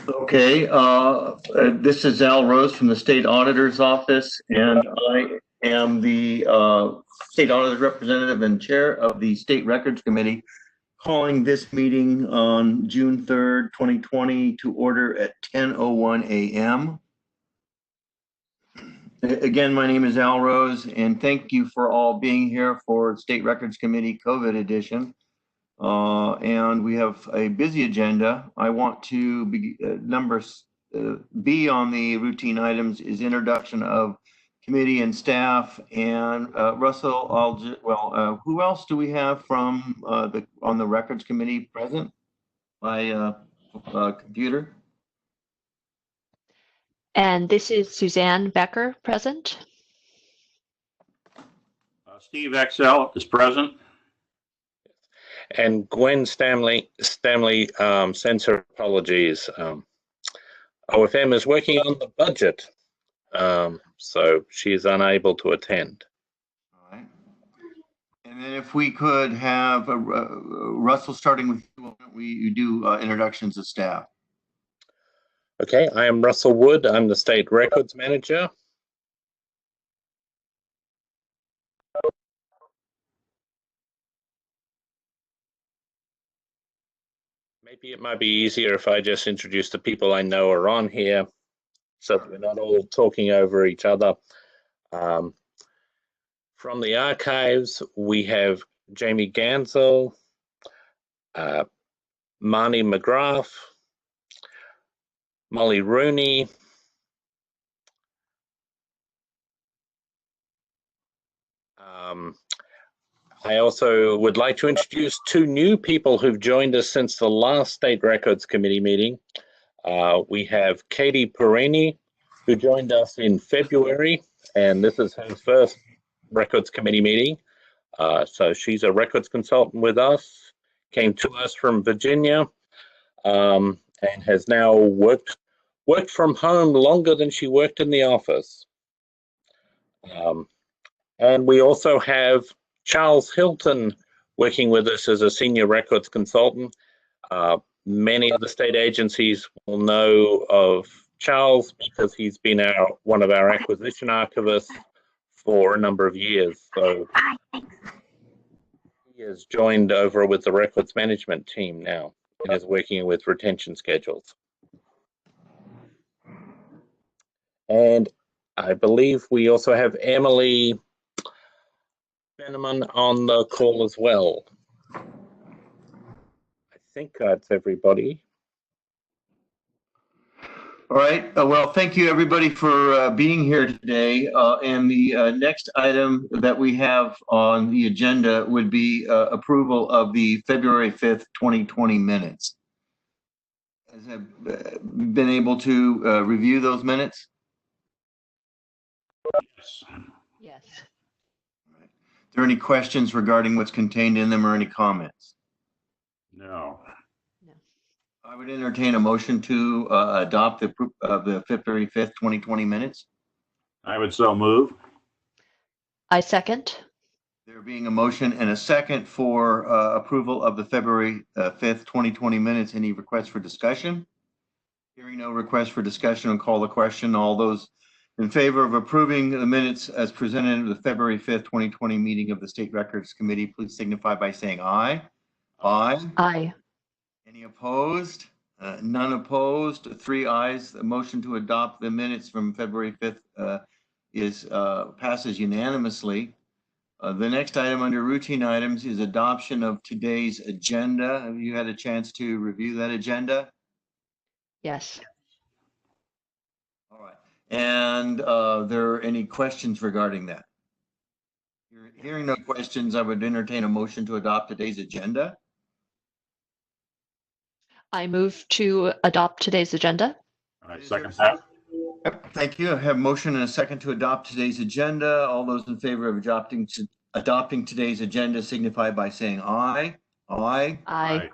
Okay, this is Al Rose from the State Auditor's Office, and I am the State Auditor's Representative and Chair of the State Records Committee, calling this meeting on June 3rd, 2020 to order at 10:01 a.m. Again, my name is Al Rose, and thank you for all being here for State Records Committee COVID edition. And we have a busy agenda. I want to be B on the routine items is introduction of committee and staff. And Russell, who else do we have from on the records committee present by computer? And this is Suzanne Becker present. Steve Excel is present. And Gwen Stanley sends her apologies. OFM is working on the budget, so she is unable to attend. All right. And then if we could have Russell, starting with you do introductions of staff. Okay, I am Russell Wood. I'm the State Records Manager. Maybe it might be easier if I just introduce the people I know are on here so that we're not all talking over each other. From the archives, we have Jamie Gansel, Marnie McGrath, Molly Rooney, I also would like to introduce two new people who've joined us since the last State Records Committee meeting. We have Katie Perini, who joined us in February, and this is her first Records Committee meeting. So she's a records consultant with us, came to us from Virginia, and has now worked from home longer than she worked in the office. And we also have Charles Hilton working with us as a senior records consultant. Many of the state agencies will know of Charles because he's been one of our acquisition archivists for a number of years. So he has joined over with the records management team now and is working with retention schedules. And I believe we also have Emily Benneman on the call as well. I think that's everybody. All right. Well, thank you everybody for being here today. And the next item that we have on the agenda would be approval of the February 5th, 2020 minutes. Have been able to review those minutes? Yes. Yes. Are there any questions regarding what's contained in them or any comments? No. I would entertain a motion to adopt the February 5th, 2020 minutes. I would so move. I second. There being a motion and a second for approval of the February 5th, 2020 minutes. Any requests for discussion? Hearing no request for discussion, I'll call the question. All those in favor of approving the minutes as presented at the February 5th, 2020 meeting of the State Records Committee, please signify by saying aye. Aye. Aye. Any opposed? None opposed. 3 ayes. The motion to adopt the minutes from February 5th passes unanimously. The next item under routine items is adoption of today's agenda. Have you had a chance to review that agenda? Yes. All right. And there are any questions regarding that? Hearing no questions, I would entertain a motion to adopt today's agenda. I move to adopt today's agenda. I second that. Yep, thank you. I have a motion and a second to adopt today's agenda. All those in favor of adopting today's agenda signify by saying aye. Aye. Aye.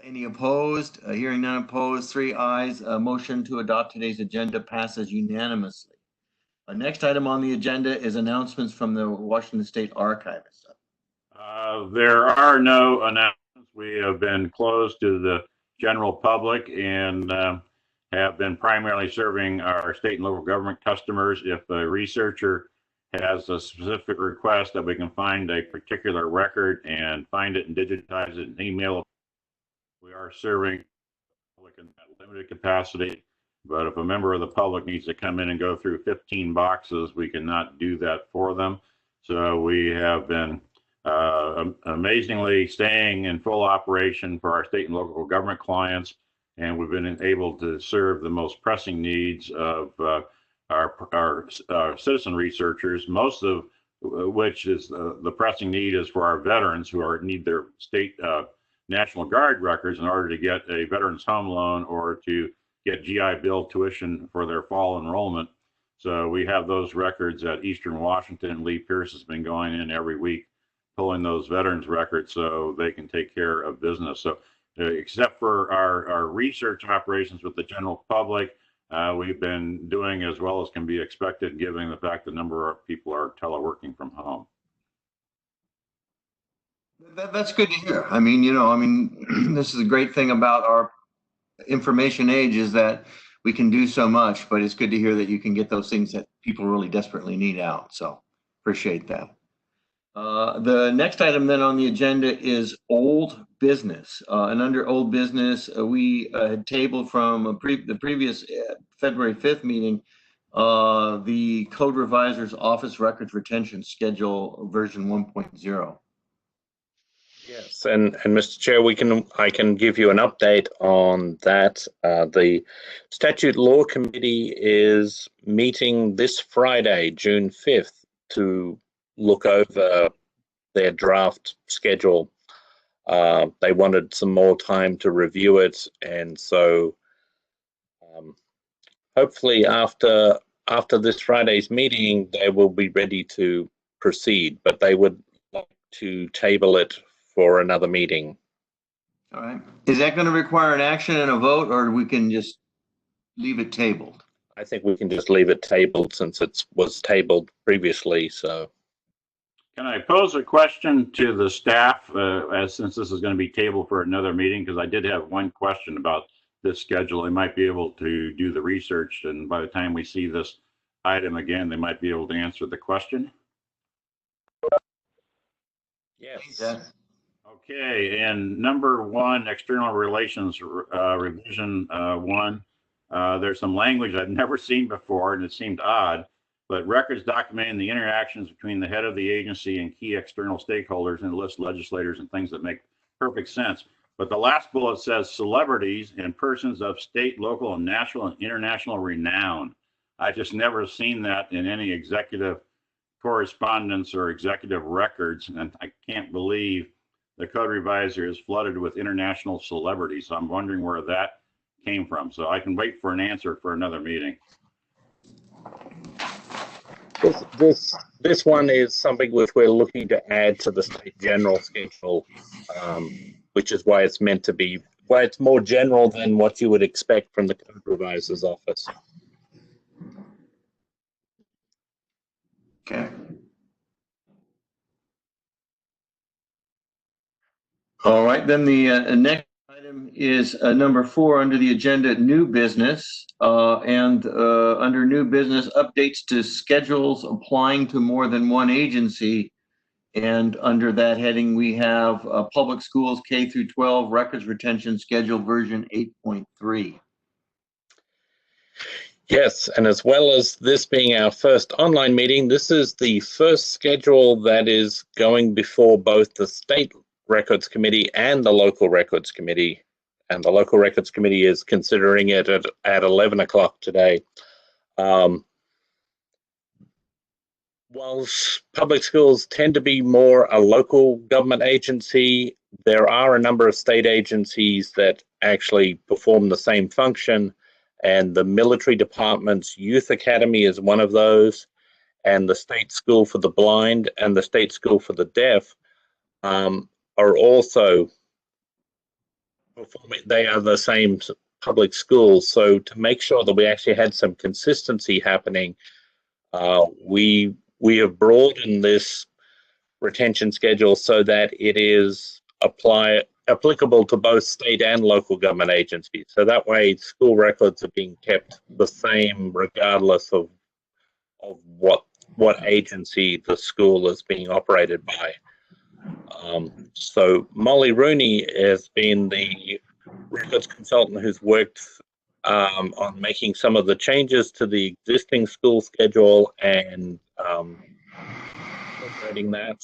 Any opposed? Hearing none opposed, 3 ayes. A motion to adopt today's agenda passes unanimously. Next item on the agenda is announcements from the Washington State Archivist. There are no announcements. We have been closed to the general public and have been primarily serving our state and local government customers. If a researcher has a specific request that we can find a particular record and find it and digitize it and email it, we are serving the public in that limited capacity. But if a member of the public needs to come in and go through 15 boxes, we cannot do that for them. So we have been amazingly staying in full operation for our state and local government clients, and we've been able to serve the most pressing needs of our citizen researchers, most of which is the pressing need is for our veterans who need their state National Guard records in order to get a veterans home loan or to get GI Bill tuition for their fall enrollment. So we have those records at Eastern Washington. Lee Pierce has been going in every week pulling those veterans records so they can take care of business. So except for our research operations with the general public, we've been doing as well as can be expected given the fact the number of people are teleworking from home. That's good to hear. I mean, this is a great thing about our information age is that we can do so much, but it's good to hear that you can get those things that people really desperately need out. So appreciate that. The next item then on the agenda is old business. And under old business, we had tabled from the previous February 5th meeting, the Code Revisor's Office Records Retention Schedule version 1.0. Yes, and Mr. Chair, I can give you an update on that. The Statute Law Committee is meeting this Friday, June 5th, to look over their draft schedule. They wanted some more time to review it, and so hopefully after this Friday's meeting, they will be ready to proceed, but they would like to table it for another meeting. All right. Is that going to require an action and a vote, or we can just leave it tabled? I think we can just leave it tabled since it was tabled previously. So, can I pose a question to the staff since this is going to be tabled for another meeting? Because I did have one question about this schedule. They might be able to do the research, and by the time we see this item again, they might be able to answer the question. yes. Okay, and number 1, external relations revision 1. There's some language I've never seen before, and it seemed odd, but records documenting the interactions between the head of the agency and key external stakeholders, and list legislators and things that make perfect sense. But the last bullet says celebrities and persons of state, local, and national and international renown. I just never seen that in any executive correspondence or executive records, and I can't believe the Code Revisor is flooded with international celebrities. So I'm wondering where that came from. So I can wait for an answer for another meeting. This one is something which we're looking to add to the state general schedule, which is why it's meant to be, why it's more general than what you would expect from the Code Revisor's office. Okay. All right, then the next item is number 4 under the agenda, new business. Under new business, updates to schedules applying to more than one agency. And under that heading, we have public schools K through 12 records retention schedule version 8.3. Yes, and as well as this being our first online meeting, this is the first schedule that is going before both the State Records Committee and the Local Records Committee. And the Local Records Committee is considering it at 11 o'clock today. Whilst public schools tend to be more a local government agency, there are a number of state agencies that actually perform the same function. And the military department's youth academy is one of those, and the state school for the blind and the state school for the deaf are also performing. They are the same public schools. So to make sure that we actually had some consistency happening, we have broadened this retention schedule so that it is applicable to both state and local government agencies. So that way school records are being kept the same regardless of what agency the school is being operated by. So Molly Rooney has been the records consultant who's worked on making some of the changes to the existing school schedule and incorporating that.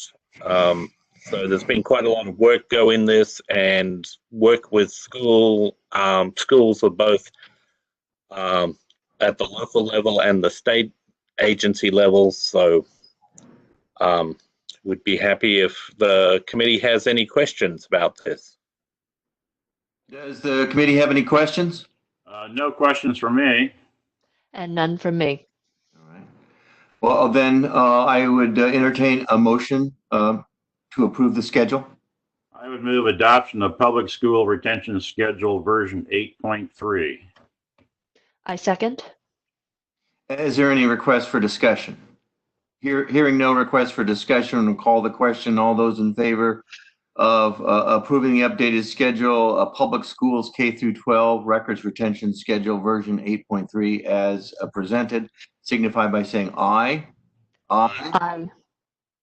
So there's been quite a lot of work go in this and work with schools of both at the local level and the state agency levels. So would be happy if the committee has any questions about this. Does the committee have any questions? No questions from me. And none from me. All right. Well, then I would entertain a motion to approve the schedule. I would move adoption of public school retention schedule version 8.3. I second. Is there any request for discussion? Hearing no request for discussion, we'll call the question. All those in favor of approving the updated schedule, public schools K through 12 records retention schedule version 8.3 as presented, signify by saying aye. Aye. Aye.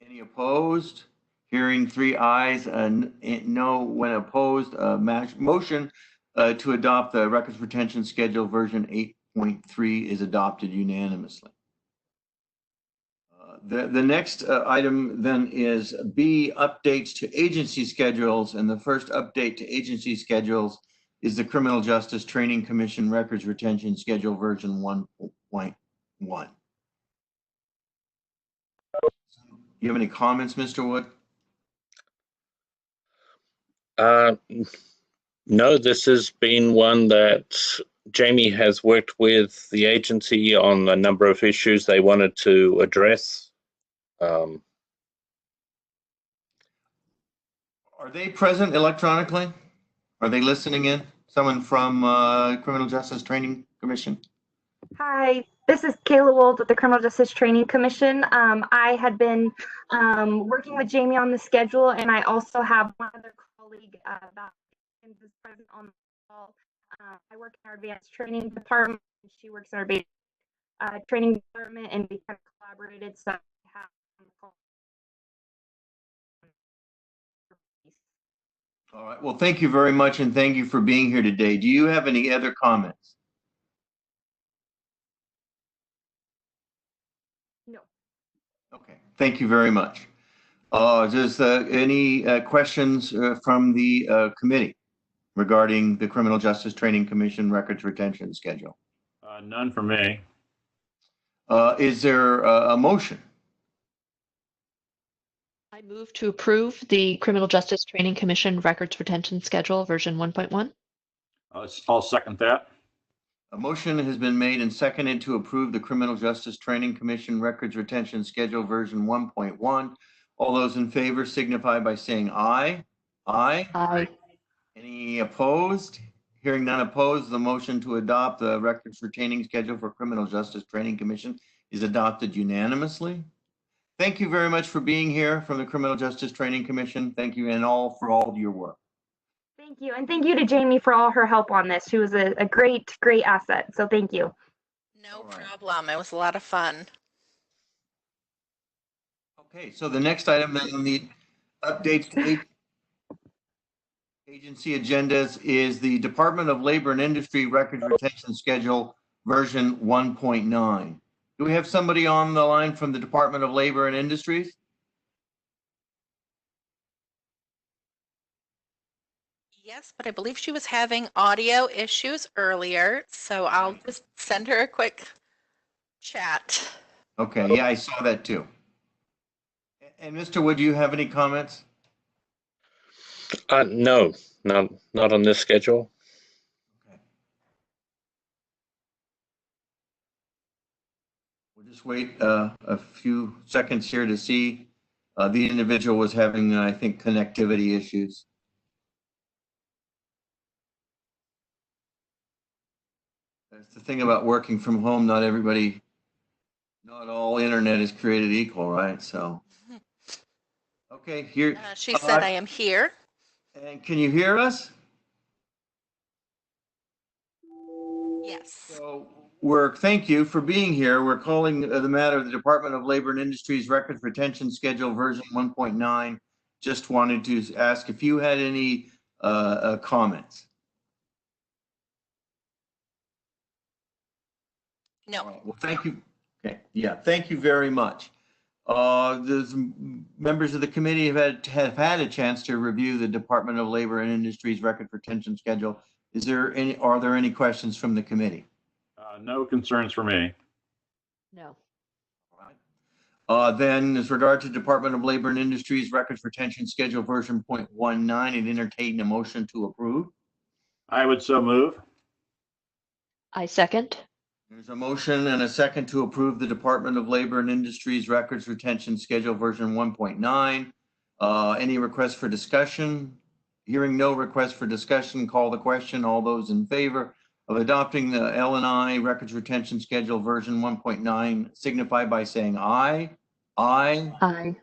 Any opposed? Hearing 3 ayes and no when opposed. Motion to adopt the records retention schedule version 8.3 is adopted unanimously. The next item then is B, updates to agency schedules, and the first update to agency schedules is the Criminal Justice Training Commission Records Retention Schedule version 1.1. You have any comments, Mr. Wood? No, this has been one that Jamie has worked with the agency on a number of issues they wanted to address. Are they present electronically? Are they listening in? Someone from Criminal Justice Training Commission? Hi, this is Kayla Wold with the Criminal Justice Training Commission. I had been working with Jamie on the schedule, and I also have one other colleague that is present on the call. I work in our advanced training department, and she works in our basic training department, and we kind of collaborated. So I have on the call. All right. Well, thank you very much, and thank you for being here today. Do you have any other comments? No. Okay. Thank you very much. Is any questions from the committee regarding the Criminal Justice Training Commission records retention schedule? None from me. Is there a motion? I move to approve the Criminal Justice Training Commission Records Retention Schedule version 1.1. I'll second that. A motion has been made and seconded to approve the Criminal Justice Training Commission Records Retention Schedule version 1.1. All those in favor signify by saying aye. Aye. Aye. Any opposed? Hearing none opposed, the motion to adopt the records retaining schedule for Criminal Justice Training Commission is adopted unanimously. Thank you very much for being here from the Criminal Justice Training Commission. Thank you and all for all of your work. Thank you. And thank you to Jamie for all her help on this. She was a great asset. So thank you. No All right. problem. It was a lot of fun. Okay, so the next item then on the updates to agency agendas is the Department of Labor and Industry Records Retention Schedule version 1.9. Do we have somebody on the line from the Department of Labor and Industries? Yes, but I believe she was having audio issues earlier, so I'll just send her a quick chat. Okay, yeah, I saw that too. And Mr. Wood, do you have any comments? No, not on this schedule. Okay. We'll just wait a few seconds here to see. The individual was having, I think, connectivity issues. That's the thing about working from home. Not all internet is created equal, right? So, okay, here. She said, I am here. And can you hear us? Yes. So thank you for being here. We're calling the matter of the Department of Labor and Industries Records Retention Schedule version 1.9. Just wanted to ask if you had any comments. No. All right, well, thank you. Okay, yeah, thank you very much. The members of the committee have had a chance to review the Department of Labor and Industries Record Retention Schedule. Are there any questions from the committee? No concerns for me. No. Then as regard to Department of Labor and Industries Records Retention Schedule version 0.19, and entertain a motion to approve. I would so move. I second. There's a motion and a second to approve the Department of Labor and Industries Records Retention Schedule version 1.9. Any requests for discussion? Hearing no request for discussion, call the question. All those in favor of adopting the L&I Records Retention Schedule version 1.9 signify by saying aye. Aye. Aye.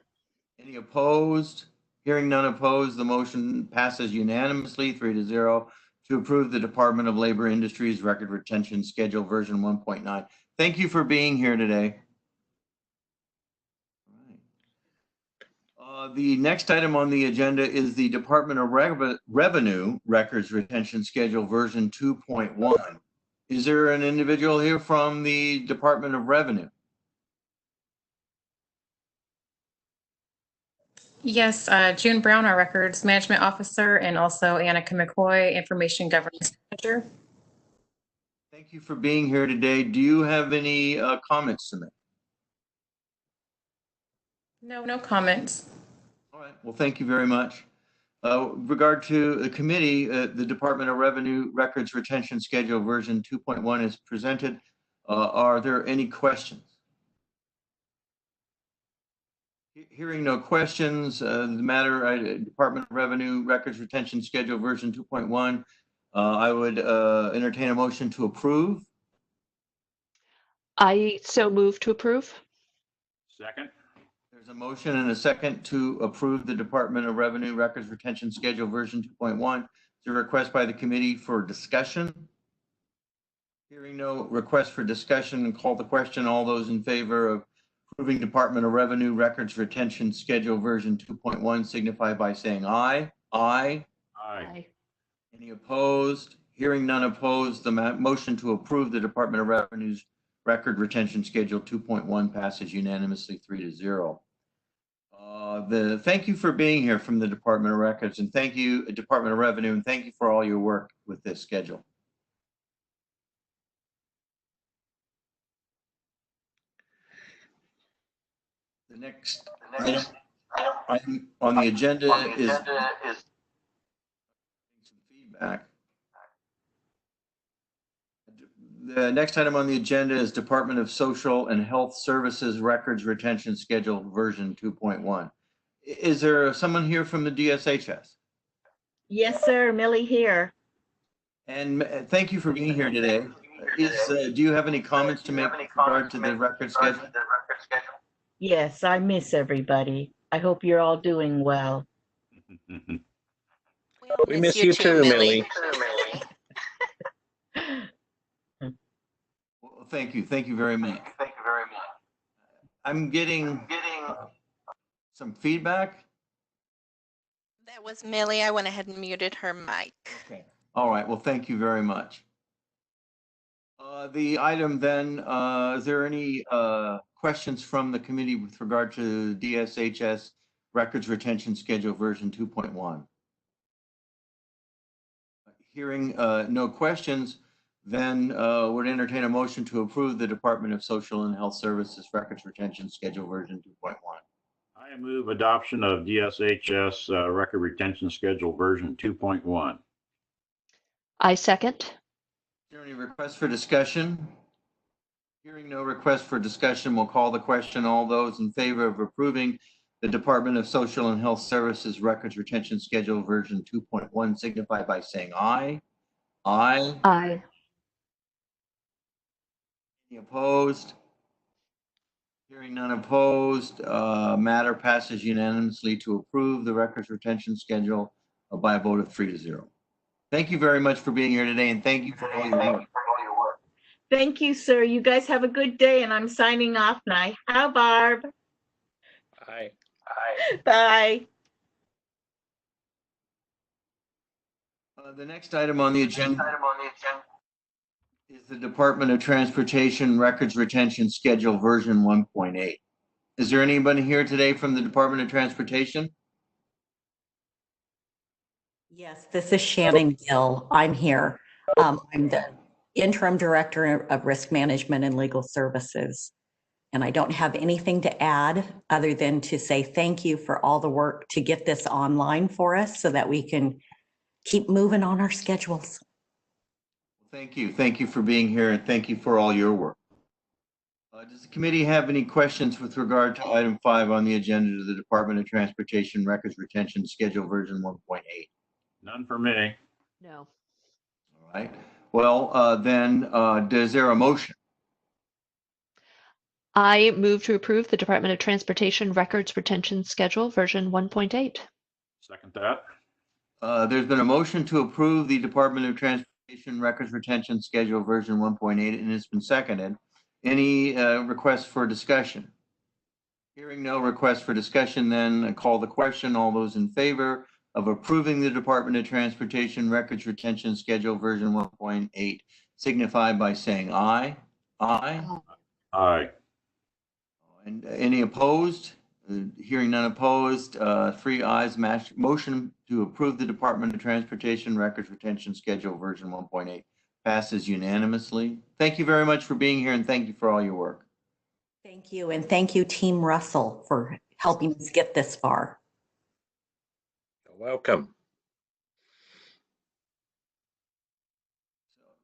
Any opposed? Hearing none opposed, the motion passes unanimously 3-0 to approve the Department of Labor Industries Record Retention Schedule version 1.9. Thank you for being here today. The next item on the agenda is the Department of Revenue Records Retention Schedule version 2.1. Is there an individual here from the Department of Revenue? Yes, June Brown, our Records Management Officer, and also Annika McCoy, Information Governance Manager. Thank you for being here today. Do you have any comments to make? No comments. All right, well, thank you very much. Regard to the committee, the Department of Revenue Records Retention Schedule version 2.1 is presented. Are there any questions? Hearing no questions, the matter, Department of Revenue Records Retention Schedule version 2.1, I would entertain a motion to approve. I so move to approve. Second. There's a motion and a second to approve the Department of Revenue Records Retention Schedule version 2.1. Is there a request by the committee for discussion? Hearing no request for discussion, and call the question. All those in favor of approving Department of Revenue Records Retention Schedule version 2.1 signify by saying aye. Aye. Aye. Any opposed? Hearing none opposed, the motion to approve the Department of Revenue's Record Retention Schedule 2.1 passes unanimously 3-0. Thank you for being here from the Department of Records, and thank you, Department of Revenue, and thank you for all your work with this schedule. The next item on the agenda is some feedback. The next item on the agenda is Department of Social and Health Services Records Retention Schedule version 2.1. Is there someone here from the DSHS? Yes, sir. Millie here. And thank you for being here today. Do you have any comments to make with regard to the record schedule? Yes, I miss everybody. I hope you're all doing well. We miss you too, Millie. Well, thank you. Thank you very much. I'm getting some feedback. That was Millie. I went ahead and muted her mic. Okay. All right. Well, thank you very much. The item then, is there any questions from the committee with regard to DSHS Records Retention Schedule version 2.1? Hearing no questions, then would entertain a motion to approve the Department of Social and Health Services Records Retention Schedule version 2.1. I move adoption of DSHS Record Retention Schedule version 2.1. I second. Is there any requests for discussion? Hearing no request for discussion, we'll call the question. All those in favor of approving the Department of Social and Health Services Records Retention Schedule version 2.1 signify by saying aye. Aye. Aye. Any opposed? Hearing none opposed, matter passes unanimously to approve the Records Retention Schedule by a vote of 3-0. Thank you very much for being here today, and thank you for all your work. Thank you, sir. You guys have a good day, and I'm signing off now. Hi, Barb. Aye. Bye. The next item on the agenda is the Department of Transportation Records Retention Schedule version 1.8. Is there anybody here today from the Department of Transportation? Yes, this is Shannon Gill. I'm here. I'm the interim director of risk management and legal services. And I don't have anything to add other than to say thank you for all the work to get this online for us so that we can keep moving on our schedules. Thank you. Thank you for being here, and thank you for all your work. Does the committee have any questions with regard to item 5 on the agenda to the Department of Transportation Records Retention Schedule version 1.8? None for me. No. All right. Well, then, is there a motion? I move to approve the Department of Transportation Records Retention Schedule version 1.8. Second that. There's been a motion to approve the Department of Transportation Records Retention Schedule version 1.8, and it's been seconded. Any requests for discussion? Hearing no requests for discussion, then I call the question. All those in favor of approving the Department of Transportation Records Retention Schedule version 1.8 signify by saying aye. Aye. Aye. And any opposed? Hearing none opposed, 3 ayes. Motion to approve the Department of Transportation Records Retention Schedule version 1.8 passes unanimously. Thank you very much for being here, and thank you for all your work. Thank you. And thank you, Team Russell, for helping us get this far. You're welcome.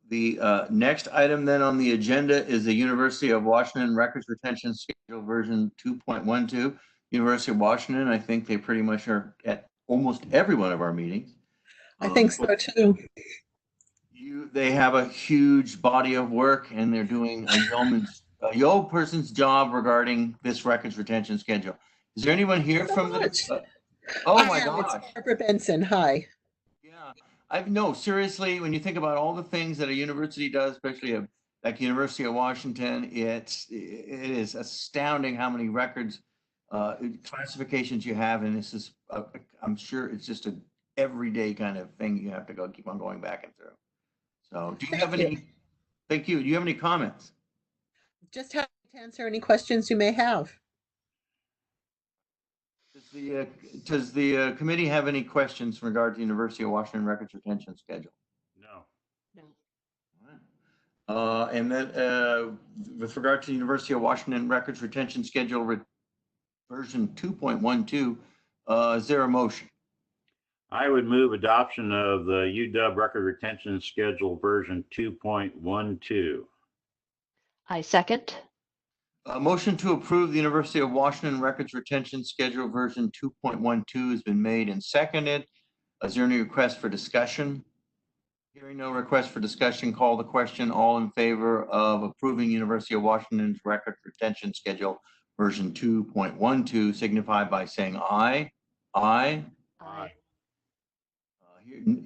The next item then on the agenda is the University of Washington Records Retention Schedule version 2.12. University of Washington, I think they pretty much are at almost every one of our meetings. I think so too. They have a huge body of work, and they're doing a yeoman's person's job regarding this records retention schedule. Is there anyone here from the? Oh my gosh! It's Barbara Benson. Hi. Yeah, no, seriously. When you think about all the things that a university does, especially like University of Washington, it is astounding how many records, classifications you have, and this is I'm sure it's just a everyday kind of thing you have to keep on going back and through. So do you have any, thank you. Do you have any comments? Just happy to answer any questions you may have. Does the committee have any questions in regard to the University of Washington Records Retention Schedule? No. No. And then with regard to the University of Washington Records Retention Schedule version 2.12, is there a motion? I would move adoption of the UW Record Retention Schedule version 2.12. I second. A motion to approve the University of Washington Records Retention Schedule version 2.12 has been made and seconded. Is there any request for discussion? Hearing no request for discussion, call the question. All in favor of approving University of Washington's Record Retention Schedule version 2.12 signify by saying aye. Aye. Aye.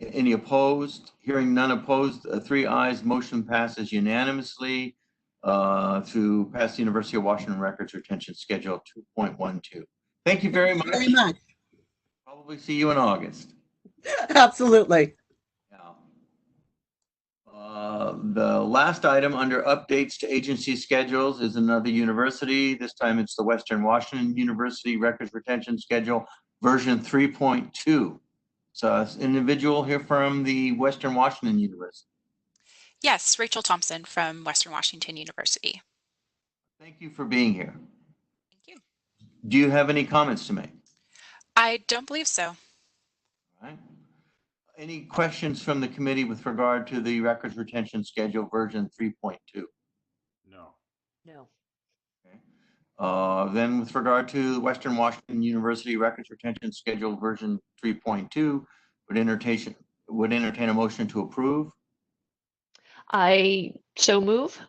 Any opposed? Hearing none opposed, 3 ayes, motion passes unanimously to pass the University of Washington Records Retention Schedule 2.12. Thank you very much. Very much. Probably see you in August. Absolutely. Yeah. The last item under updates to agency schedules is another university. This time it's the Western Washington University Records Retention Schedule version 3.2. So an individual here from the Western Washington University. Yes, Rachel Thompson from Western Washington University. Thank you for being here. Thank you. Do you have any comments to make? I don't believe so. All right. Any questions from the committee with regard to the records retention schedule version 3.2? No. No. Okay. Then with regard to the Western Washington University Records Retention Schedule version 3.2, would entertain a motion to approve. I so move.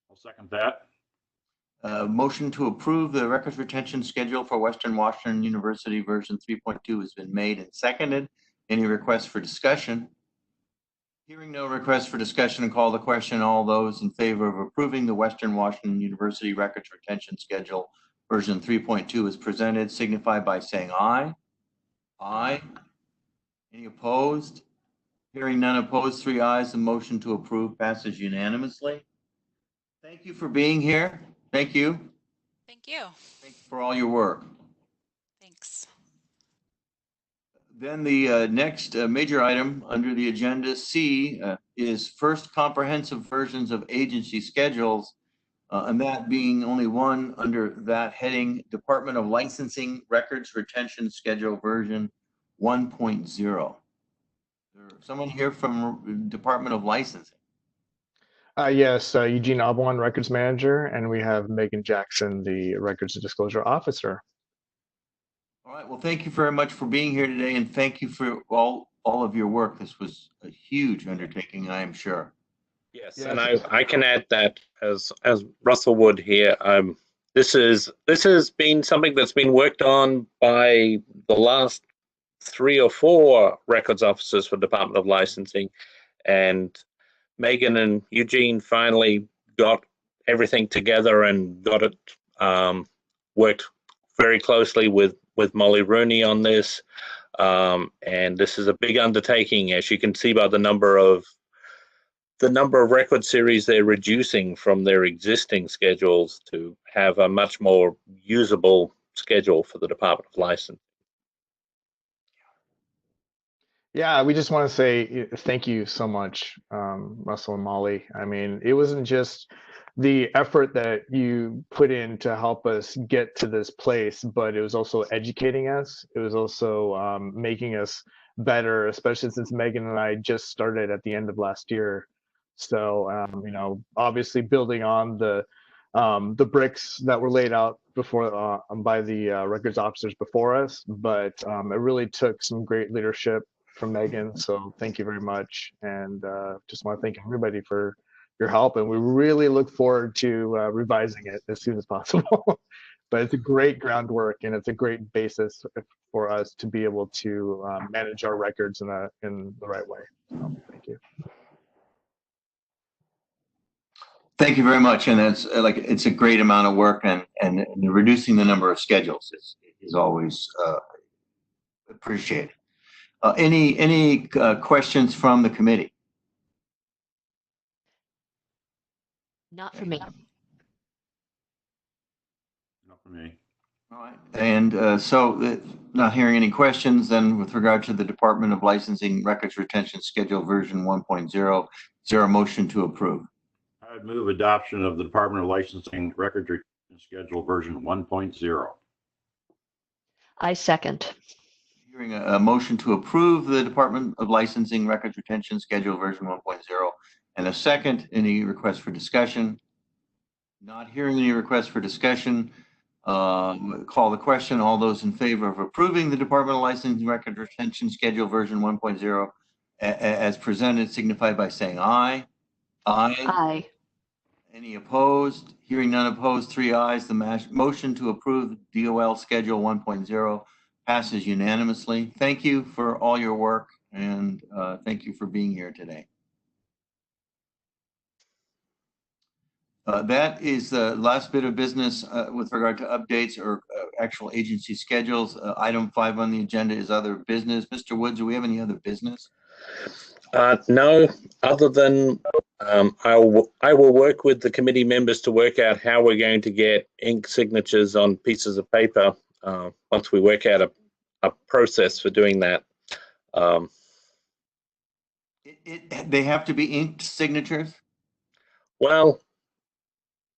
I'll second that. Motion to approve the records retention schedule for Western Washington University version 3.2 has been made and seconded. Any requests for discussion? Hearing no requests for discussion, and call the question. All those in favor of approving the Western Washington University records retention schedule version 3.2 is presented signify by saying aye. Aye. Any opposed? Hearing none opposed, 3 ayes. The motion to approve passes unanimously. Thank you for being here. Thank you. Thank you. Thank you for all your work. Thanks. Then the next major item under the agenda C is first comprehensive versions of agency schedules, and that being only one under that heading, Department of Licensing Records Retention Schedule version 1.0. Someone here from Department of Licensing? Yes, Eugene Abwan, Records Manager, and we have Megan Jackson, the Records Disclosure Officer. All right, well, thank you very much for being here today, and thank you for all of your work. This was a huge undertaking, I am sure. Yes, and I can add that as Russell would here. This has been something that's been worked on by the last 3 or 4 records officers for Department of Licensing, and Megan and Eugene finally got everything together and got it worked very closely with Molly Rooney on this, and this is a big undertaking, as you can see by the number of record series they're reducing from their existing schedules to have a much more usable schedule for the Department of License. Yeah, we just want to say thank you so much, Russell and Molly. I mean, it wasn't just the effort that you put in to help us get to this place, but it was also educating us. It was also making us better, especially since Megan and I just started at the end of last year. So, you know, obviously building on the bricks that were laid out before by the records officers before us, but it really took some great leadership from Megan. So thank you very much. And just want to thank everybody for your help. And we really look forward to revising it as soon as possible. But it's a great groundwork and it's a great basis for us to be able to manage our records in the right way. So thank you. Thank you very much. And that's it's a great amount of work, and reducing the number of schedules is always appreciated. Any questions from the committee? Not for me. Not for me. All right. And so not hearing any questions, then with regard to the Department of Licensing Records Retention Schedule version 1.0, is there a motion to approve? I would move adoption of the Department of Licensing Records Retention Schedule version 1.0. I second. Hearing a motion to approve the Department of Licensing Records Retention Schedule version 1.0 and a second. Any requests for discussion? Not hearing any requests for discussion, call the question. All those in favor of approving the Department of Licensing Records Retention Schedule version 1.0 as presented signify by saying aye. Aye. Aye. Any opposed? Hearing none opposed, 3 ayes. The motion to approve DOL Schedule 1.0 passes unanimously. Thank you for all your work, and thank you for being here today. That is the last bit of business with regard to updates or actual agency schedules. Item 5 on the agenda is other business. Mr. Woods, do we have any other business? No, other than I will work with the committee members to work out how we're going to get ink signatures on pieces of paper once we work out a process for doing that. They have to be inked signatures? Well,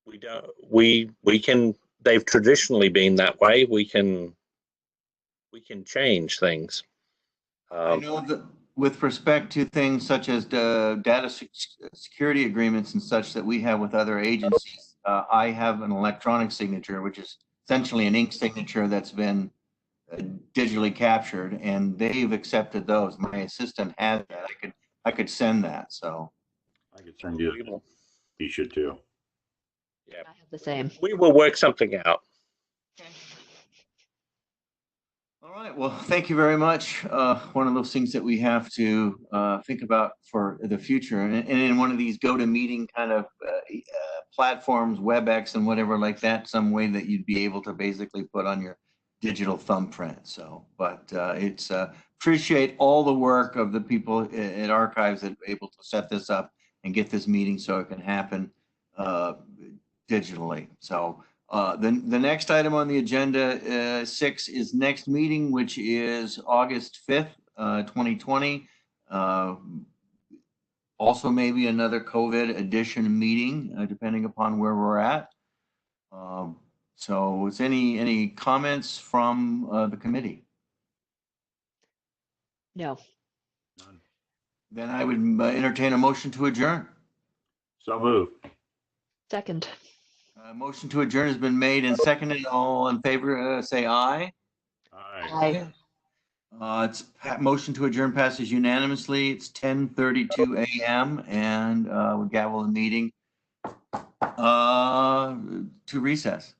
we don't. We can. They've traditionally been that way. We can change things. I know that with respect to things such as the data security agreements and such that we have with other agencies, I have an electronic signature, which is essentially an ink signature that's been digitally captured, and they've accepted those. My assistant has that. I could send that. So I could send you. He should too. I have the same. We will work something out. All right, well, thank you very much. One of those things that we have to think about for the future, and in one of these go-to-meeting kind of platforms, WebEx and whatever like that, some way that you'd be able to basically put on your digital thumbprint. So, but it's appreciate all the work of the people at Archives that were able to set this up and get this meeting so it can happen digitally. So. The next item on the agenda, 6, is next meeting, which is August 5th, 2020. Also maybe another COVID edition meeting, depending upon where we're at. So is any comments from the committee? No. Then I would entertain a motion to adjourn. So moved. Second. Motion to adjourn has been made and seconded. All in favor, say aye. Aye. Aye. Motion to adjourn passes unanimously. It's 10:32 a.m. and we gavel the meeting to recess.